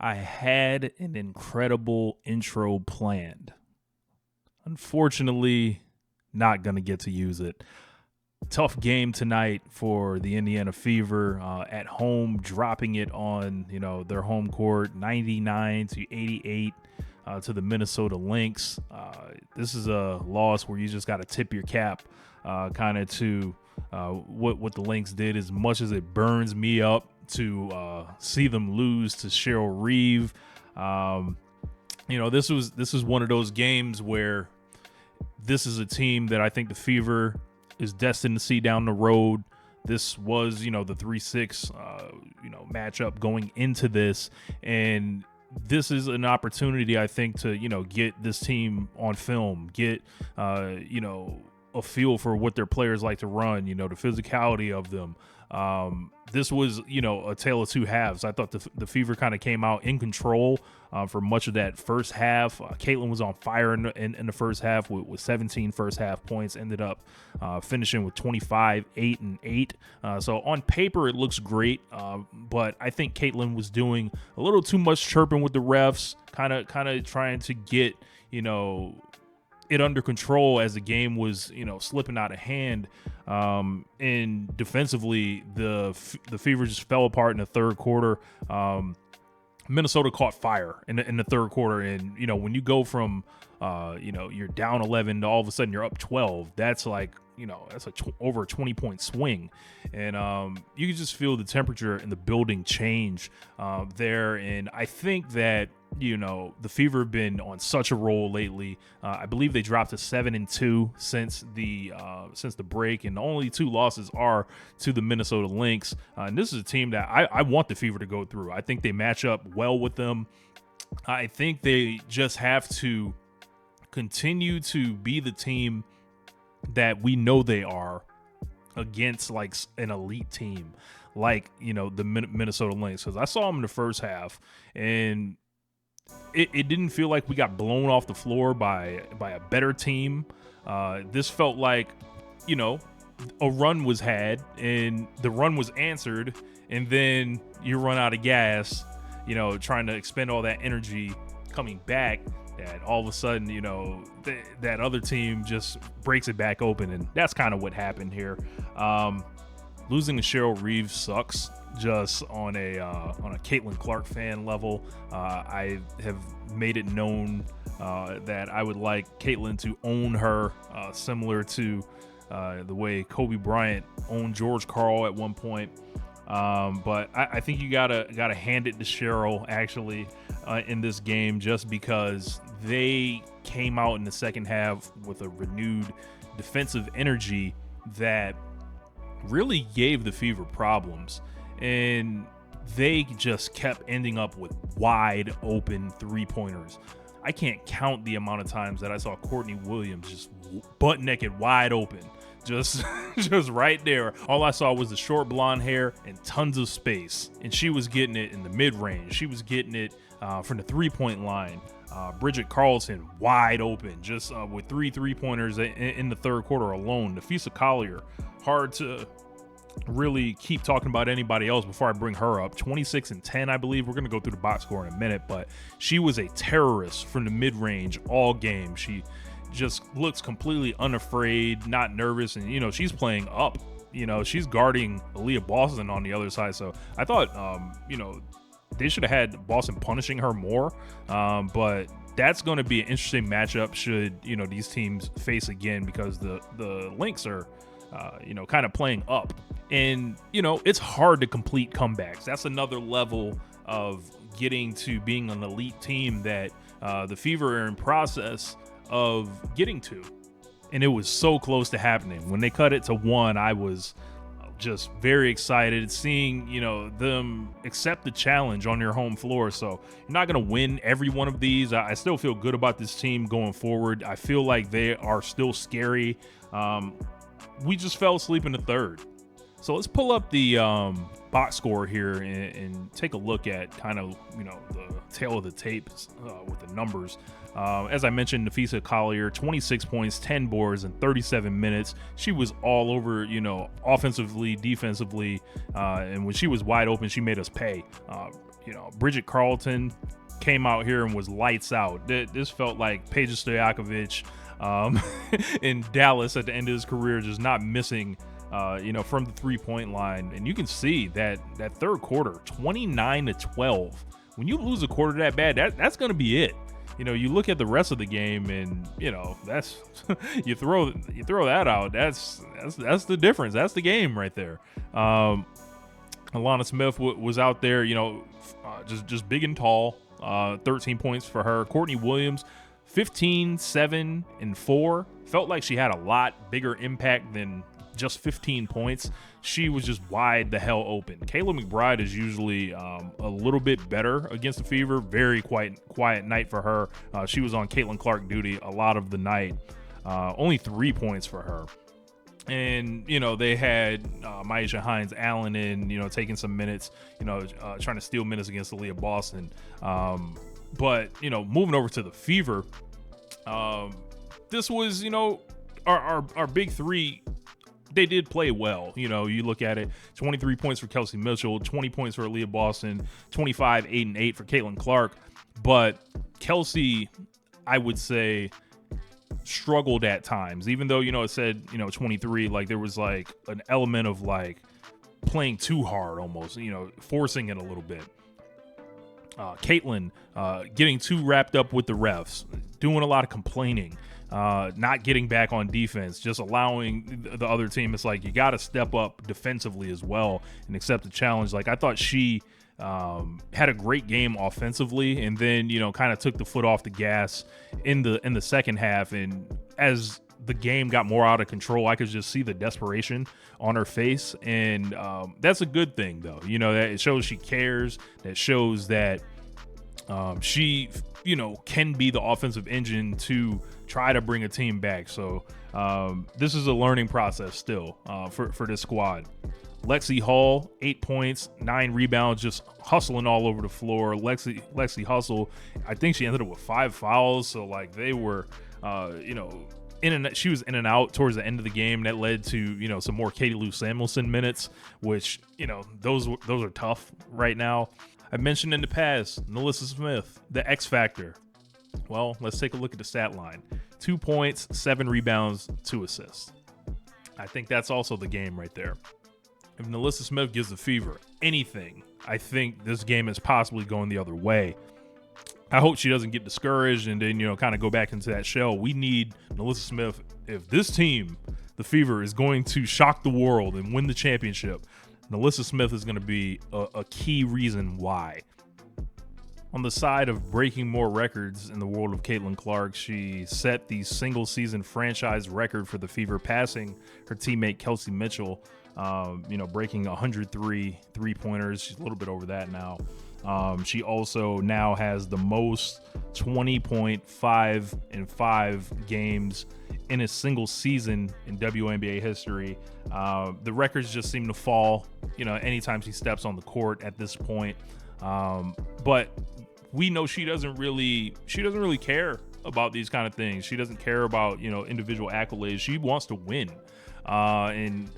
I had an incredible intro planned. Unfortunately, not going to get to use it. Tough game tonight for the Indiana Fever at home, dropping it on their home court, 99-88 to the Minnesota Lynx. This is a loss where you just got to tip your cap, kind of to what the Lynx did. As much as it burns me up to see them lose to Cheryl Reeve, this was one of those games where this is a team that I think the Fever is destined to see down the road. This was, the 3-6, matchup going into this. And this is an opportunity, I think, to, get this team on film, get, a feel for what their players like to run, the physicality of them. This was, a tale of two halves. I thought the Fever kind of came out in control for much of that first half. Caitlin was on fire in the first half with 17 first half points, ended up finishing with 25, 8, and 8. So on paper, it looks great, but I think Caitlin was doing a little too much chirping with the refs, kind of trying to get, it under control as the game was, slipping out of hand. And defensively, the Fever just fell apart in the third quarter. Minnesota caught fire in the third quarter, and when you go from you're down 11 to all of a sudden you're up 12, that's like that's over a 20-point swing, and you can just feel the temperature in the building change there. And I think that the Fever have been on such a roll lately. I believe they dropped to 7-2 since the break, and the only two losses are to the Minnesota Lynx. And this is a team that I want the Fever to go through. I think they match up well with them. I think they just have to continue to be the team that we know they are against like an elite team like the Minnesota Lynx, because I saw them in the first half and it didn't feel like we got blown off the floor by a better team. This felt like a run was had and the run was answered, and then you run out of gas, trying to expend all that energy coming back, that all of a sudden, that other team just breaks it back open. And that's kind of what happened here. Losing to Cheryl Reeve sucks, just on a Caitlin Clark fan level. I have made it known that I would like Caitlin to own her, similar to the way Kobe Bryant owned George Karl at one point. But I think you gotta hand it to Cheryl actually in this game, just because they came out in the second half with a renewed defensive energy that really gave the Fever problems, and they just kept ending up with wide open three-pointers. I can't count the amount of times that I saw Courtney Williams just butt naked wide open, just right there. All I saw was the short blonde hair and tons of space, and she was getting it in the mid-range. She was getting it from the three-point line. Bridget Carlson wide open, just with three-pointers in the third quarter alone. Nafisa Collier, hard to really keep talking about anybody else before I bring her up. 26 and 10, I believe. We're going to go through the box score in a minute, but she was a terrorist from the mid-range all game. She just looks completely unafraid, not nervous, and she's playing up. She's guarding Aaliyah Boston on the other side. So I thought they should have had Boston punishing her more, but that's going to be an interesting matchup should these teams face again, because the Lynx are kind of playing up, and it's hard to complete comebacks. That's another level of getting to being an elite team that the Fever are in process of getting to, and it was so close to happening. When they cut it to 1, I was just very excited seeing them accept the challenge on their home floor. So you're not going to win every one of these. I still feel good about this team going forward. I feel like they are still scary. We just fell asleep in the third. So let's pull up the box score here and take a look at kind of the tail of the tape with the numbers. As I mentioned, Nafisa Collier, 26 points, 10 boards in 37 minutes. She was all over, offensively, defensively, and when she was wide open, she made us pay. Bridget Carlton came out here and was lights out. This felt like Peja Stojakovic in Dallas at the end of his career, just not missing, from the 3-point line. And you can see that third quarter, 29-12. When you lose a quarter that bad, that's going to be it. You look at the rest of the game, and that's you throw that out. That's the difference. That's the game right there. Alana Smith was out there, just big and tall. 13 points for her. Courtney Williams, 15, 7, and 4. Felt like she had a lot bigger impact than just 15 points. She was just wide the hell open. Kayla McBride is usually a little bit better against the Fever. Very quiet night for her. She was on Caitlin Clark duty a lot of the night. Only 3 points for her. And, they had Myesha Hines-Allen in, taking some minutes, trying to steal minutes against Aaliyah Boston. But, moving over to the Fever, this was, our big three. They did play well. You look at it, 23 points for Kelsey Mitchell, 20 points for Aaliyah Boston, 25, 8, and 8 for Caitlin Clark. But Kelsey, I would say, struggled at times, even though, it said, 23, like there was like an element of like playing too hard almost, forcing it a little bit. Caitlin getting too wrapped up with the refs, doing a lot of complaining, not getting back on defense, just allowing the other team. It's like you got to step up defensively as well and accept the challenge. Like I thought she had a great game offensively, and then kind of took the foot off the gas in the second half. And as the game got more out of control, I could just see the desperation on her face, and that's a good thing, though. That it shows she cares. That shows that she can be the offensive engine to try to bring a team back. So this is a learning process still for this squad. Lexi Hall, 8 points, 9 rebounds, just hustling all over the floor. Lexi Hustle, I think she ended up with 5 fouls. So like they were, she was in and out towards the end of the game. That led to, some more Katie Lou Samuelson minutes, which, those are tough right now. I mentioned in the past, Melissa Smith, the X Factor. Well, let's take a look at the stat line. 2 points, 7 rebounds, 2 assists. I think that's also the game right there. If Melissa Smith gives the Fever anything, I think this game is possibly going the other way. I hope she doesn't get discouraged and then, kind of go back into that shell. We need Melissa Smith. If this team, the Fever, is going to shock the world and win the championship, Melissa Smith is going to be a key reason why. On the side of breaking more records in the world of Caitlin Clark, she set the single-season franchise record for the Fever, passing her teammate Kelsey Mitchell, breaking 103 three-pointers. She's a little bit over that now. She also now has the most 20.5 and 5 games in a single season in WNBA history. The records just seem to fall, anytime she steps on the court at this point. But we know she doesn't really care about these kind of things. She doesn't care about, individual accolades. She wants to win. And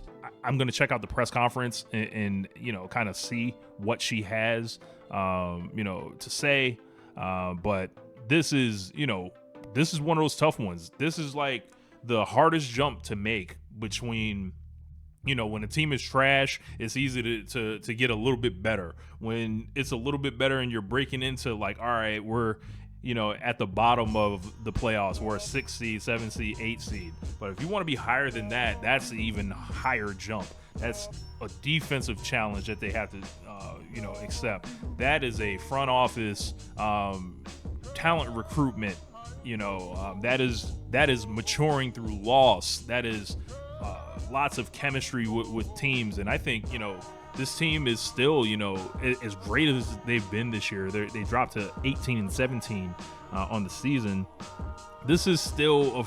I'm going to check out the press conference and kind of see what she has, to say. But this is one of those tough ones. This is like the hardest jump to make between, when a team is trash, it's easy to get a little bit better. When it's a little bit better and you're breaking into like, all right, we're, at the bottom of the playoffs, we're a 6 seed, 7 seed, 8 seed. But if you want to be higher than that, that's an even higher jump. That's a defensive challenge that they have to, accept. That is a front office talent recruitment. That is maturing through loss. That is lots of chemistry with teams. And I think, this team is still, as great as they've been this year. They dropped to 18 and 17 on the season. This is still,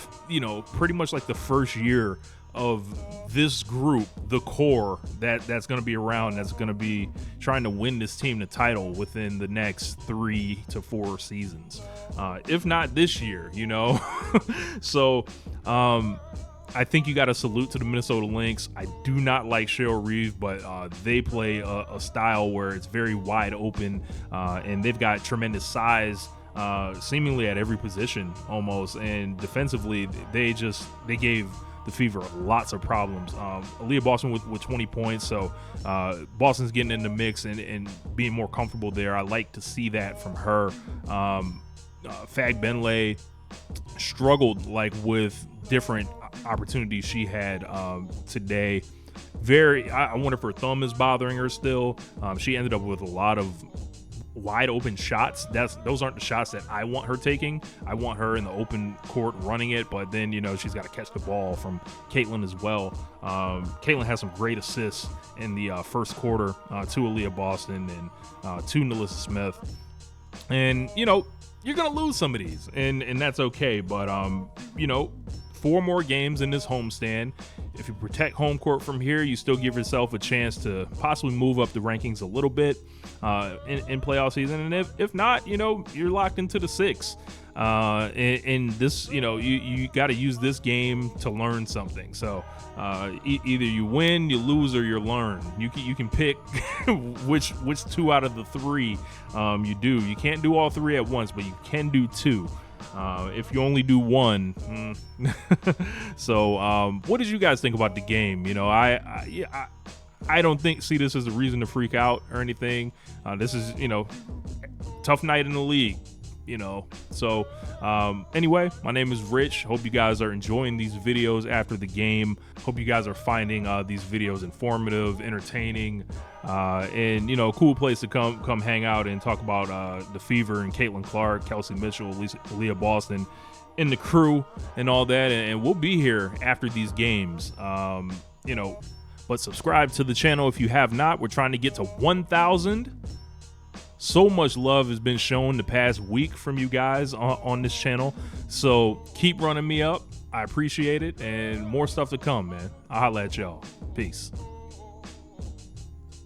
pretty much like the first year of this group, the core that's going to be around, that's going to be trying to win this team the title within the next 3 to 4 seasons, if not this year, So I think you got to salute to the Minnesota Lynx. I do not like Cheryl Reeve, but they play a style where it's very wide open, and they've got tremendous size, seemingly at every position almost. And defensively, they gave the Fever lots of problems. Aaliyah Boston with 20 points, so Boston's getting in the mix and being more comfortable there. I like to see that from her. Fag Benlay struggled with different opportunities she had today. I wonder if her thumb is bothering her still. She ended up with a lot of wide open shots. Those aren't the shots that I want her taking. I want her in the open court running it, but then she's got to catch the ball from Caitlin as well. Caitlin has some great assists in the first quarter to Aaliyah Boston and to Nalissa Smith. And you're gonna lose some of these, and that's okay. But 4 more games in this homestand. If you protect home court from here, you still give yourself a chance to possibly move up the rankings a little bit in playoff season. And if not, you're locked into the 6. And this, you got to use this game to learn something. So either you win, you lose, or you learn. You can pick which 2 out of the 3 you do. You can't do all 3 at once, but you can do 2. If you only do 1. So what did you guys think about the game? I don't see this as a reason to freak out or anything. This is, tough night in the league, So anyway, my name is Rich. Hope you guys are enjoying these videos after the game. Hope you guys are finding these videos informative, entertaining, and a cool place to come hang out and talk about the Fever and Caitlin Clark, Kelsey Mitchell, Aaliyah Boston, and the crew and all that. And we'll be here after these games. But subscribe to the channel if you have not. We're trying to get to 1,000. So much love has been shown the past week from you guys on this channel. So keep running me up. I appreciate it. And more stuff to come, man. I'll holla at y'all. Peace.